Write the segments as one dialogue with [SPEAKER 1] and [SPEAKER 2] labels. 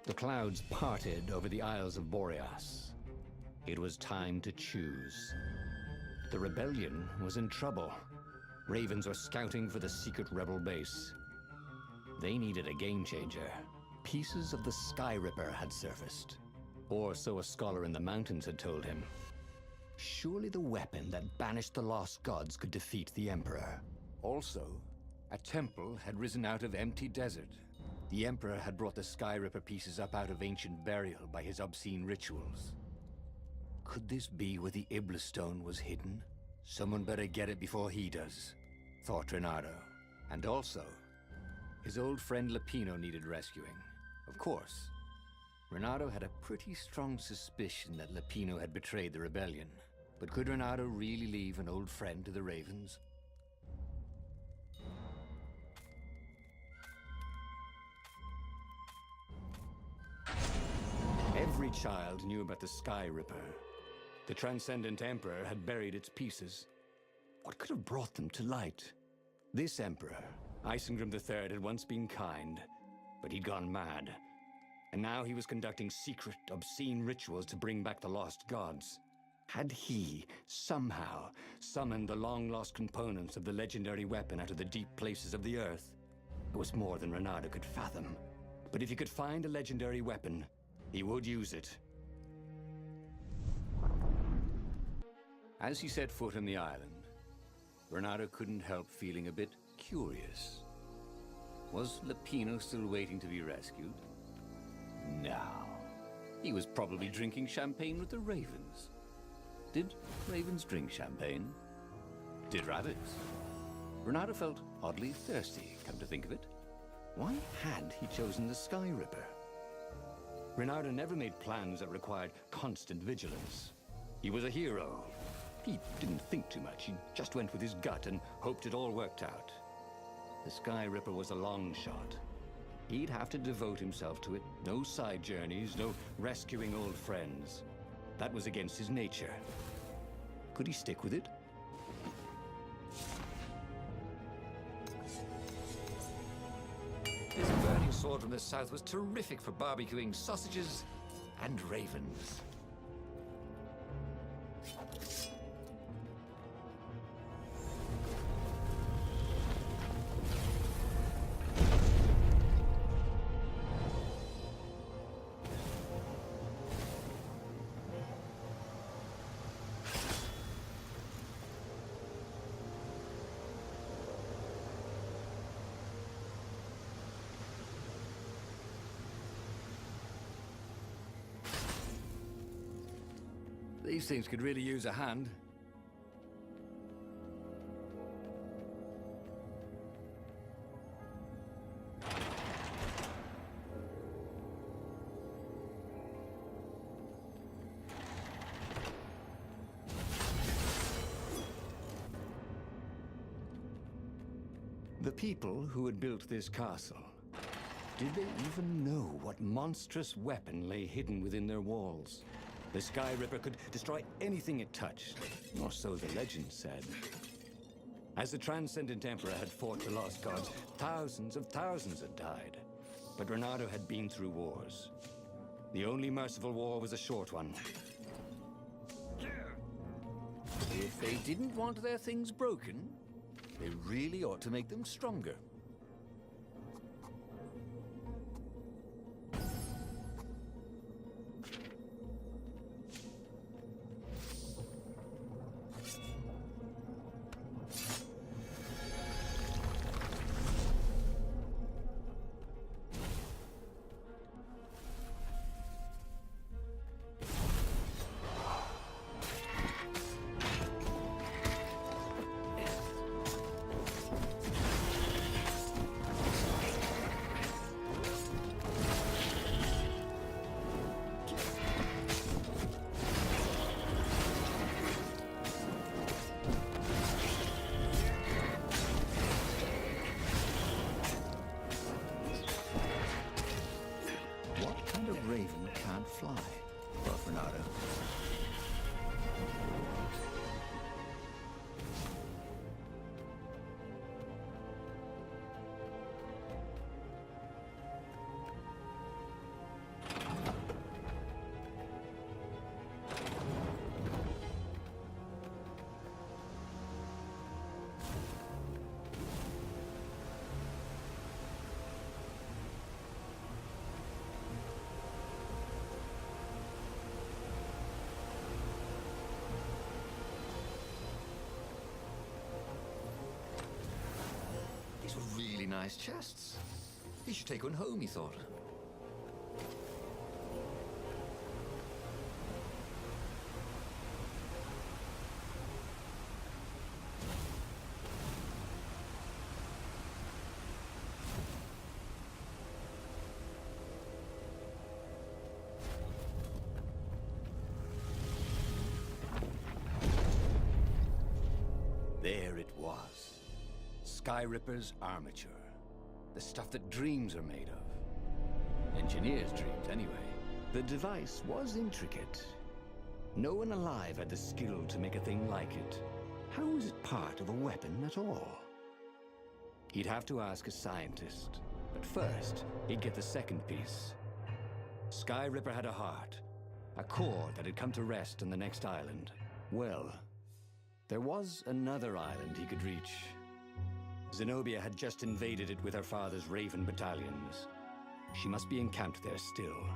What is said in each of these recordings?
[SPEAKER 1] The clouds parted over the Isles of Boreas. It was time to choose. The rebellion was in trouble. Ravens were scouting for the secret rebel base. They needed a game changer. Pieces of the Sky Ripper had surfaced. Or so a scholar in the mountains had told him. Surely the weapon that banished the lost gods could defeat the Emperor. Also, a temple had risen out of empty desert. The Emperor had brought the Sky Ripper pieces up out of ancient burial by his obscene rituals. Could this be where the Iblis stone was hidden? Someone better get it before he does, thought Renato. And also, his old friend Lapino needed rescuing. Of course, Renato had a pretty strong suspicion that Lapino had betrayed the rebellion. But could Renato really leave an old friend to the Ravens? Every child knew about the Sky Ripper. The Transcendent Emperor had buried its pieces. What could have brought them to light? This Emperor, Isengrim III, had once been kind, but he'd gone mad. And now he was conducting secret, obscene rituals to bring back the lost gods. Had he, somehow, summoned the long-lost components of the legendary weapon out of the deep places of the earth? It was more than Renato could fathom. But if he could find a legendary weapon, he would use it. As he set foot on the island, Renato couldn't help feeling a bit curious. Was Lapino still waiting to be rescued? No. He was probably drinking champagne with the ravens. Did ravens drink champagne? Did rabbits? Renato felt oddly thirsty, come to think of it. Why had he chosen the Sky Ripper? Renato never made plans that required constant vigilance. He was a hero. He didn't think too much. He just went with his gut and hoped it all worked out. The Sky Ripper was a long shot. He'd have to devote himself to it. No side journeys, no rescuing old friends. That was against his nature. Could he stick with it? This burning sword from the south was terrific for barbecuing sausages and ravens. These things could really use a hand. The people who had built this castle, did they even know what monstrous weapon lay hidden within their walls? The Sky Ripper could destroy anything it touched, or so the legend said. As the Transcendent Emperor had fought the lost gods, thousands had died. But Renato had been through wars. The only merciful war was a short one. If they didn't want their things broken, they really ought to make them stronger. Raven can't fly, thought Renato.
[SPEAKER 2] Really nice chests. He should take one home, he thought.
[SPEAKER 1] There it was. Skyripper's armature. The stuff that dreams are made of. Engineers' dreams, anyway. The device was intricate. No one alive had the skill to make a thing like it. How was it part of a weapon at all? He'd have to ask a scientist. But first, he'd get the second piece. Skyripper had a heart. A core that had come to rest on the next island. Well, there was another island he could reach. Zenobia had just invaded it with her father's Raven battalions. She must be encamped there still.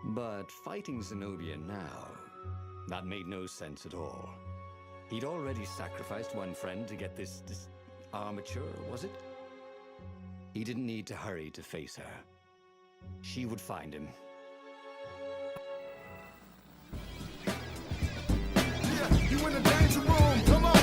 [SPEAKER 1] But fighting Zenobia now, that made no sense at all. He'd already sacrificed one friend to get this armature, was it? He didn't need to hurry to face her. She would find him.
[SPEAKER 3] Yeah, you in the danger room, come on!